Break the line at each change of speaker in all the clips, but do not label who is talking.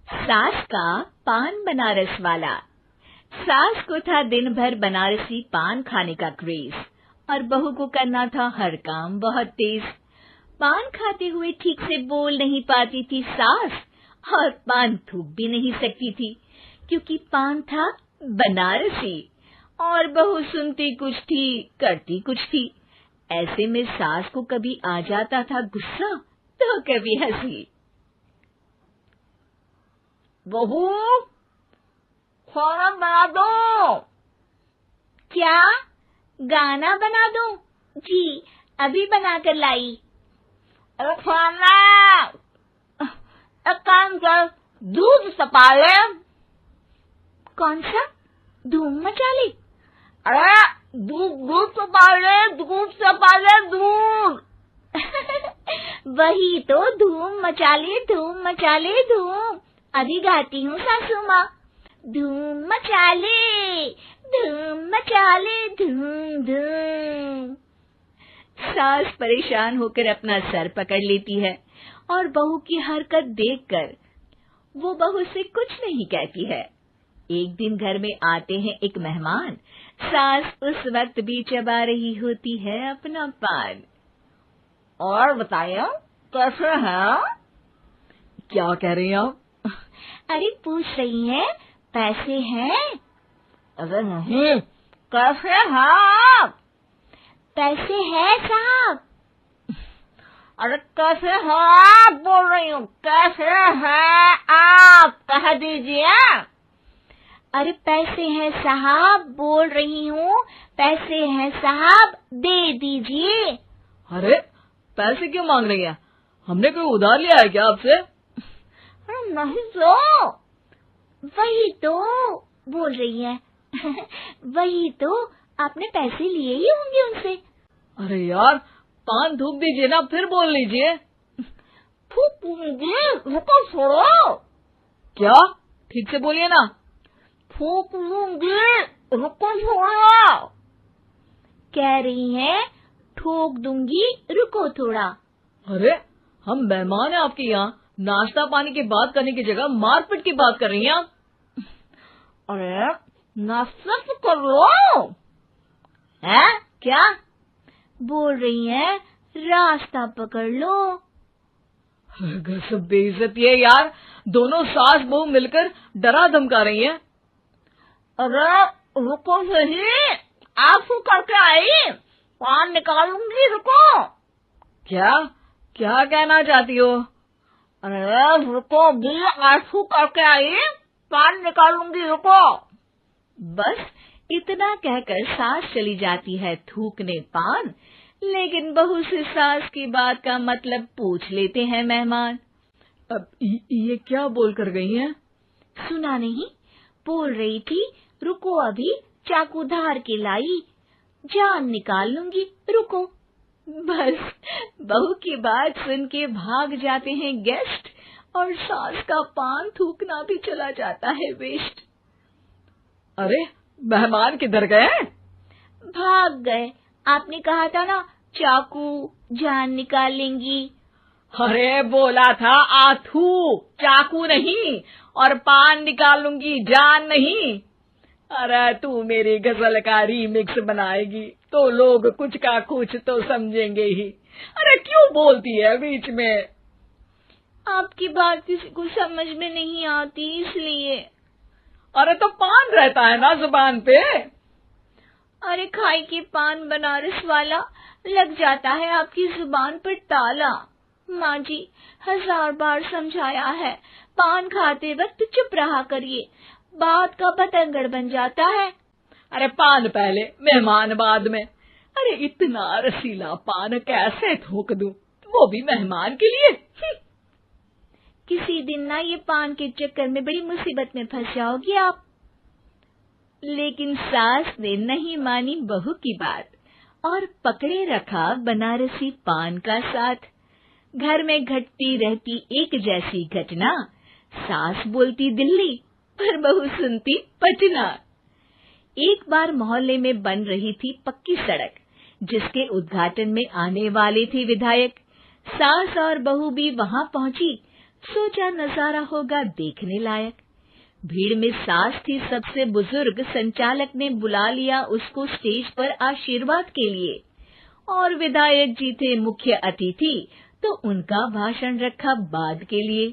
सास का पान बनारस वाला। सास को था दिन भर बनारसी पान खाने का क्रेज और बहू को करना था हर काम बहुत तेज। पान खाते हुए ठीक से बोल नहीं पाती थी सास और पान थूक भी नहीं सकती थी क्योंकि पान था बनारसी और बहू सुनती कुछ थी करती कुछ थी। ऐसे में सास को कभी आ जाता था गुस्सा तो कभी हंसी।
बहू, खाना बना दो।
क्या? गाना बना दूं? जी, अभी बना कर लाई।
अरे खाना, एक काम कर, दूध तपा ले।
कौन सा? धूम मचा ले?
अरे दूध तपा ले, दूध तपा ले, दूध।
वही तो, धूम मचा ले, धूम मचा ले, धूम। अभी गाती हूँ सासू माँ। धूम मचा ले, धूम मचा ले, धूम धूम। सास परेशान होकर अपना सर पकड़ लेती है और बहू की हरकत देखकर वो बहू से कुछ नहीं कहती है। एक दिन घर में आते हैं एक मेहमान। सास उस वक्त भी चबा रही होती है अपना पान।
और बताइए, कैसे हैं?
क्या कह रही हैं आप? अरे पूछ रही हैं, पैसे हैं?
अरे नहीं, कैसे हैं आप?
पैसे हैं साहब।
अरे कैसे हैं आप बोल रही हूँ, कैसे हैं आप कह दीजिए।
अरे पैसे हैं साहब बोल रही हूँ, पैसे हैं साहब दे दीजिए।
अरे पैसे क्यों मांग रही हैं? हमने कोई उधार लिया है क्या आपसे?
अरे नहीं तो।
वही तो बोल रही है। वही तो, आपने पैसे लिए ही होंगे उनसे।
अरे यार, पान थूक दीजिए ना, फिर बोल लीजिए।
थूक लूंगी, रुको छोड़ो।
क्या? ठीक से बोलिए ना।
थूक लूंगी, रुको छोड़ो।
कह रही हैं ठोक दूंगी, रुको थोड़ा।
अरे हम मेहमान हैं आपके यहाँ, नाश्ता पानी की बात करने की जगह मारपीट की बात कर रही हैं आप।
अरे नाश्ता तो कर लो।
है क्या? बोल रही हैं रास्ता पकड़ लो।
गजब बेइज्जती है यार, दोनों सास बहू मिलकर डरा धमका रही हैं।
अरे रुको सही, आंसू करके आई, पान निकालूंगी, रुको।
क्या क्या कहना चाहती हो?
अरे रुको भी, आंसू करके आई, पान निकालूंगी, रुको।
बस इतना कहकर सास चली जाती है थूकने पान, लेकिन बहू से सास की बात का मतलब पूछ लेते हैं मेहमान।
अब ये क्या बोल कर गई हैं?
सुना नहीं? बोल रही थी रुको अभी चाकू धार के लाई, जान निकाल लूंगी, रुको। बस बहू की बात सुन के भाग जाते हैं गेस्ट और सास का पान थूकना भी चला जाता है वेस्ट।
अरे मेहमान किधर गए?
भाग गए। आपने कहा था ना चाकू जान निकाल लेंगी।
अरे बोला था आथू, चाकू नहीं, और पान निकाल लूंगी, जान नहीं। अरे तू मेरी गजल का रीमिक्स बनाएगी तो लोग कुछ का कुछ तो समझेंगे ही। अरे क्यों बोलती है बीच में?
आपकी बात किसी को समझ में नहीं आती इसलिए।
अरे तो पान रहता है ना जुबान पे।
अरे खाई के पान बनारस वाला, लग जाता है आपकी जुबान पर ताला। माँ जी 1000 बार समझाया है, पान खाते वक्त चुप रहा करिए, बात का बतंगड़ बन जाता है।
अरे पान पहले, मेहमान बाद में। अरे इतना रसीला पान कैसे थूक दूं, वो भी मेहमान के लिए।
किसी दिन ना ये पान के चक्कर में बड़ी मुसीबत में फंस जाओगी आप। लेकिन सास ने नहीं मानी बहू की बात और पकड़े रखा बनारसी पान का साथ। घर में घटती रहती एक जैसी घटना, सास बोलती दिल्ली पर बहू सुनती पटना। एक बार मोहल्ले में बन रही थी पक्की सड़क, जिसके उद्घाटन में आने वाले थे विधायक। सास और बहू भी वहां पहुंची सोचा नजारा होगा देखने लायक। भीड़ में सास थी सबसे बुजुर्ग। संचालक ने बुला लिया उसको स्टेज पर आशीर्वाद के लिए, और विधायक जी थे मुख्य अतिथि, तो उनका भाषण रखा बाद के लिए।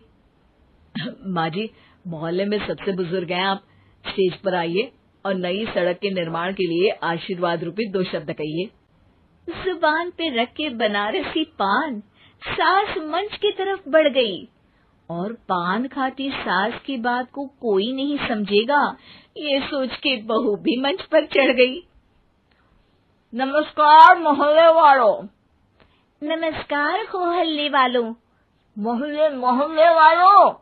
माँ जी, मोहल्ले में सबसे बुजुर्ग हैं आप, स्टेज पर आइए और नई सड़क के निर्माण के लिए आशीर्वाद रूपी 2 शब्द कहिए। जुबान पे रख के बनारसी पान सास मंच की तरफ बढ़ गई, और पान खाती सास की बात को कोई नहीं समझेगा, ये सोच के बहू भी मंच पर चढ़ गई।
नमस्कार मोहल्ले वालों।
नमस्कार मोहल्ले वालों।
मोहल्ले मोहल्ले वालों।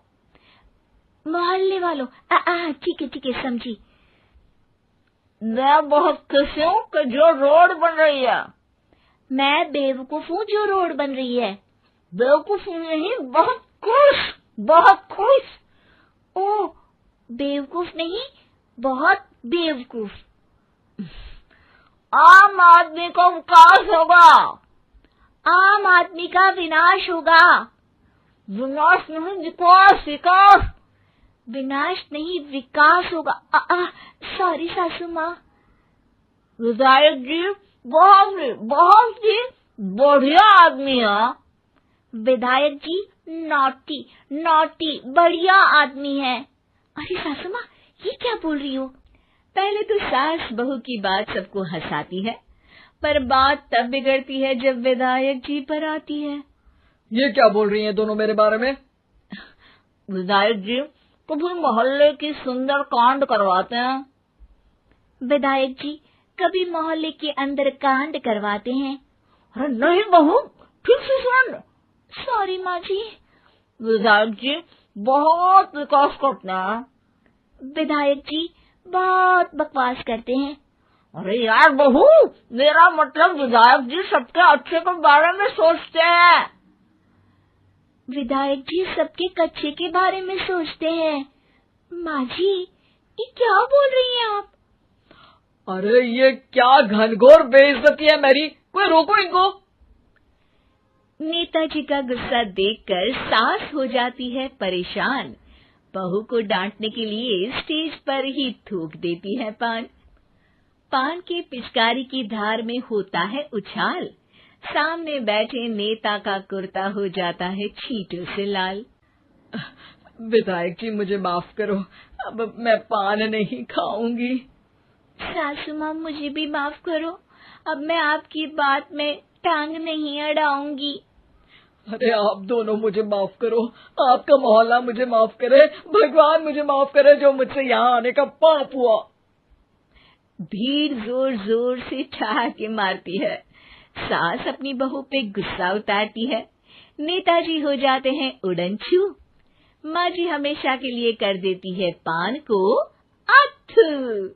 मोहल्ले वालों, ठीक है समझी।
मैं बहुत खुश हूँ कि जो रोड बन रही है।
मैं बेवकूफ हूँ जो रोड बन रही है।
बेवकूफ नहीं, बहुत खुश, बहुत खुश।
ओ, बेवकूफ नहीं, बहुत बेवकूफ।
आम आदमी को विकास होगा।
आम आदमी का विनाश होगा।
विनाश नहीं, विकास, विकास।
विनाश नहीं, विकास होगा। सॉरी सासू माँ।
विधायक जी बहुत ही बढ़िया आदमी है।
विधायक जी नॉटी नॉटी बढ़िया आदमी है। अरे सासू माँ, ये क्या बोल रही हो? पहले तो सास बहू की बात सबको हंसाती है, पर बात तब बिगड़ती है जब विधायक जी पर आती है।
ये क्या बोल रही हैं दोनों मेरे बारे में?
विधायक जी कभी मोहल्ले की सुंदर कांड करवाते हैं।
विधायक जी कभी मोहल्ले के अंदर कांड करवाते हैं।
अरे नहीं बहू, ठीक से सुन।
सॉरी माँ जी।
विधायक जी बहुत विकास करते हैं।
विधायक जी बहुत बकवास करते हैं।
अरे यार बहू, मेरा मतलब विधायक जी सबके अच्छे के बारे में सोचते हैं।
विधायक जी सबके कच्चे के बारे में सोचते हैं। माँ जी, ये क्या बोल रही हैं आप?
अरे ये क्या घनघोर बेइज्जती है मेरी, कोई रोको इनको।
नेताजी का गुस्सा देखकर सास हो जाती है परेशान। बहू को डांटने के लिए स्टेज पर ही थूक देती है पान। पान के पिचकारी की धार में होता है उछाल। सामने बैठे नेता का कुर्ता हो जाता है छींटों से लाल।
विधायक जी मुझे माफ करो, अब मैं पान नहीं खाऊंगी।
सासू माँ मुझे भी माफ करो, अब मैं आपकी बात में टांग नहीं अड़ाऊंगी।
अरे आप दोनों मुझे माफ करो, आपका मोहल्ला मुझे माफ करे, भगवान मुझे माफ करे जो मुझसे यहाँ आने का पाप हुआ।
भीड़ जोर जोर से ठहाके मारती है। सास अपनी बहू पे गुस्सा उतारती है। नेताजी हो जाते हैं उड़नछू। माँ जी हमेशा के लिए कर देती है पान को अथू।